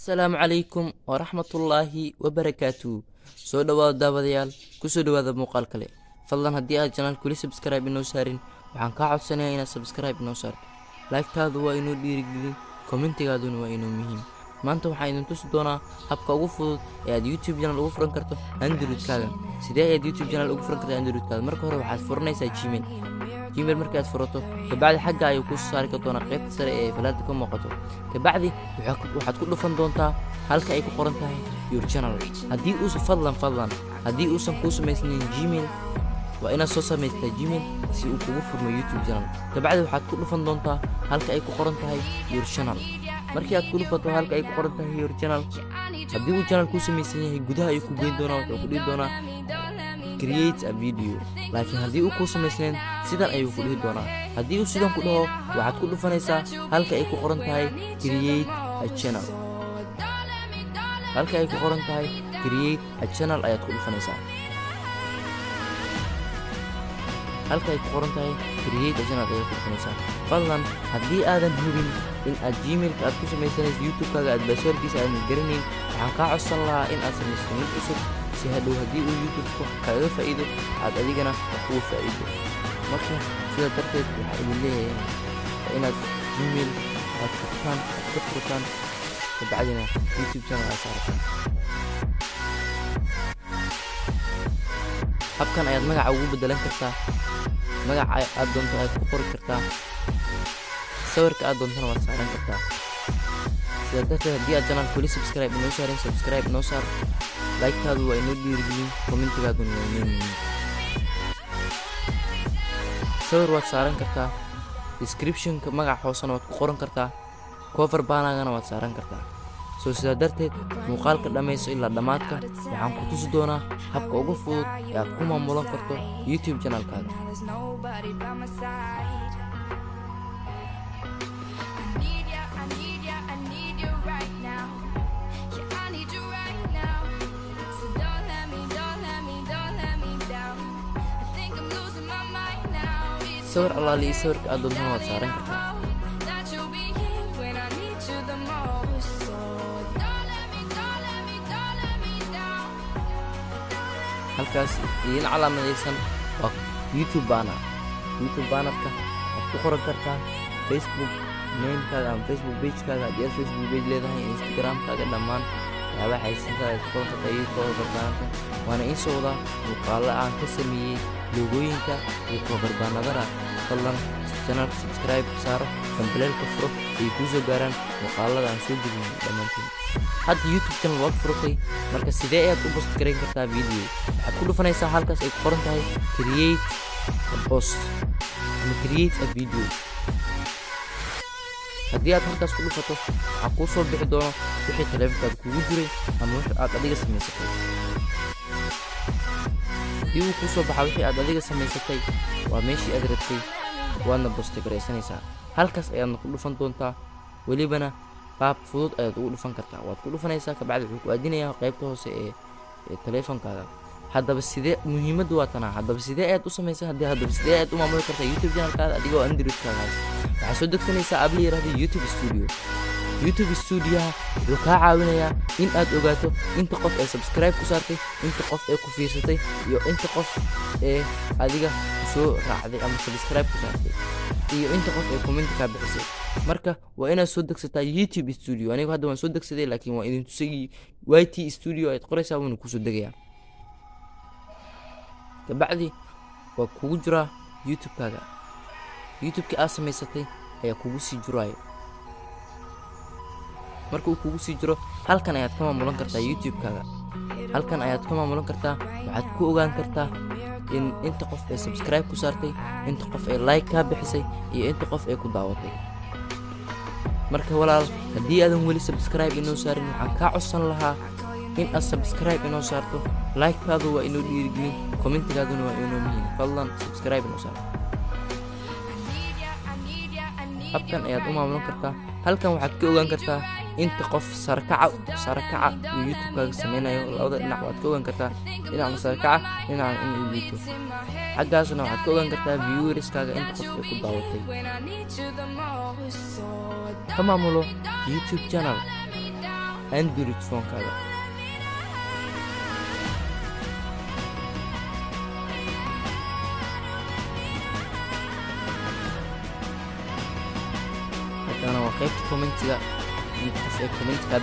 السلام عليكم ورحمة الله وبركاته. soo dhawaada daawadayaal kusoo dhawaada muuqaal kale. fadlan haddii aad channel kuli subscribe inoo saarin waxaan kaa codsanayaa inaad subscribe inoo saarto. like-taadu waa inoo dhiirigelin, commentigaaduna waa inoo muhiim. maanta waxaan idin tusi doonaa habka ugu fudud ee aad YouTube channel ugu furan karto Android-kaaga. sidee aad YouTube channel ugu furan kartaa Android-kaaga? marka hore waxaad furanaysaa Gmail markaad furato kabacdi xagga ayuu ku saari doonaa qaybta sare ee falaadka ka muuqato. kabacdi waxaad ku dhufan doontaa halka ay ku qoran tahay your channel. haddii uusan kuu samaysnayn Gmail waa inaad soo samaystaa Gmail si uu kugu furmo YouTube channel. kabacdi waxaad ku dhufan doontaa halka ay ku qoran tahay your channel. markii aad ku dhufato halka ay ku qoran tahay your channel, haddii uu channel kuu samaysan yahay gudaha ayuu ku geyn doonaa, wuxuu ku dhihi doonaa create a video. laakiin haddii uu kuu samaysnayn sidan ayuu ku dhihi doonaa. haddii uu sidan ku dhaho waxaad ku dhufanaysaa halka ay ku qoran tahay create a channel. halka ay ku qoran tahay create a channel ayaad ku dhufanaysaa. halka ay ku qoran tahay create a channel ayaad ku dhufanaysaa. fadlan haddii aadan hubin in aad Gmail-ka aad ku samaysanayso YouTube-kaaga aad password-kiisa aadan garanayn, waxaan kaa codsan lahaa in aad samaysato mid cusub si hadhow haddii uu YouTube kaaga faa'iido aad adigana wax uga faa'iido. marka sidaa darteed waxaa idin leeyahay inaad Gmail aad ka furtaan kabacdina YouTube channel aad saarataan. habkan ayaad magaca ugu bedelan kartaa, magaca aad doonto ayaad ku qori kartaa, sawirka aad doontana waad saaran kartaa. sidaa darteed haddii aad channel kuli subscribe inoo saarin, subscribe inoo saar. like-taadu waa inoo dhiirigelin, commentigaaduna waa inoo muhiim. sawir waad saaran kartaa, description-ka magaca hoosena waad ku qoran kartaa, cover banner-gana waad saaran kartaa. sidaa darteed muuqaalka dhammayso ilaa dhammaadka waxaan ku tusi doonaa habka ugu fudud ee aad ku maamulan karto YouTube channel-kaaga. sawir allaali sawirka aad doontana waad saaran kartaa. halkaas idin calaamadaysan waa YouTube banner-ka waxaad ku qoran kartaa Facebook name-kaaga ama Facebook page-kaaga haddii aad Facebook page leedahay, Instagram-kaaga, dhammaan waxyaabaha xayeysiintaada aad ku qoran kartaa iyo cover banner-ka. waana in soo wadaa muuqaalo aan ka sameeyey logooyinka iyo cover banner-da. fadlan channel subscribe saaro, kambalelka furo ay kuu soo gaaraan muuqaalada aan soo gelin dhammaantiin. hadda YouTube channel waad furatay, marka sidee ayaad u post garayn kartaa video? waxaad ku dhufanaysaa halkaas ay ku qoran tahay create a post ama create a video. haddii aad halkaas ku dhufato waxaa kuu soo bixi doono wixii taleefankaada kugu jiray ama wixii aad adiga samaysatay. haddii uu kuu soo baxa wixii aad adiga samaysatay waa meeshii aad rabtay waadna post garaysanaysaa. halkaas ayaadna ku dhufan doontaa, welibana qaab fudud ayaad ugu dhufan kartaa. waad ku dhufanaysaa kabacdi wuxuu ku aadinayaa qaybta hoose ee taleefankaaga. haddaba sidee muhiimaddu waa tanaa. haddaba sidee aad u samaysaa? haddaba sidee aad u maamuli kartaa YouTube channel-kaada adigoo Android-kaaga haysta? waxaad soo degsanaysaa app la yiraahdo YouTube Studio. YouTube Studio-ha wuxuu kaa caawinayaa in aad ogaato inta qof ee subscribe ku saartay, inta qof ee ku fiirsatay, iyo inta qof ee adiga soo raacday ama subscribe ku saartay, iyo inta qof ee comment ka bixisay. marka waa inaad soo degsataa YouTube Studio. anigu hadda waan soo degsaday laakiin waa idin tusay YT Studio ayaad qoraysaa wuuna ku soo degayaa. kabacdi waa kugu jiraa YouTube-kaaga. YouTube-ka aad samaysatay ayaa kugu sii jiraayo. marka uu kugu sii jiro halkan ayaad ka maamulan kartaa YouTube-kaaga. halkan ayaad ka maamulan kartaa, waxaad ku ogaan kartaa in inta qof ee subscribe ku saartay, inta qof ee like ka bixisay, iyo inta qof ee ku daawatay. marka walaal haddii aadan weli subscribe inoo saarin waxaan kaa codsan lahaa in aad subscribe inoo saarto. like-taadu waa inoo dhiirigelin, commentigaaduna waa inoo muhiim. fadlan subscribe inoo saar. habkan ayaad u maamulan kartaa. halkan waxaad ka ogaan kartaa inta qof sarakaca uu YouTube-kaaga sameynayo. labada dhinac waad ka ogaan kartaa, dhinacna sarakaca, dhinacna in uu liito. xaggaasna waxaad ka ogaan kartaa viewerskaaga inta qof ay ku daawatay. ka maamulo YouTube channel android phone-kaaga. halkaana waa qaybta commentiga. intaas ee commentka